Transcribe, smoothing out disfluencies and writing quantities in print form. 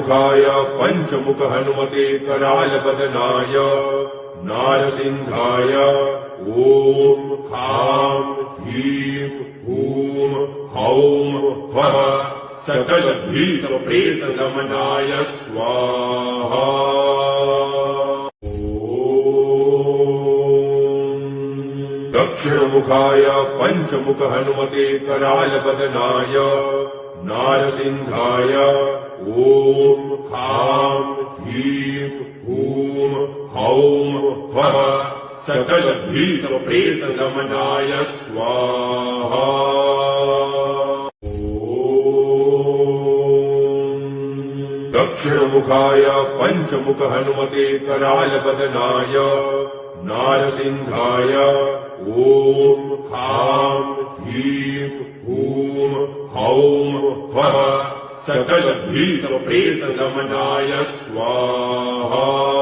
दक्षिणमुखाय पञ्चमुख हनुमते करालवदनाय नारसिंहाय ॐ खां ह्रीं हूं हौं फः सकल भीत प्रेत दमनाय स्वाहा। दक्षिणमुखाय पञ्चमुख हनुमते करालवदनाय नारसिंहाय ॐ खां ह्रीं हूं हौं फः सकल भीत प्रेत दमनाय स्वाहा। दक्षिणमुखाय पञ्चमुख हनुमते करालवदनाय नारसिंहाय ॐ खां ह्रीं हूं हौं फः सकल भीत प्रेत दमनाय स्वाहा।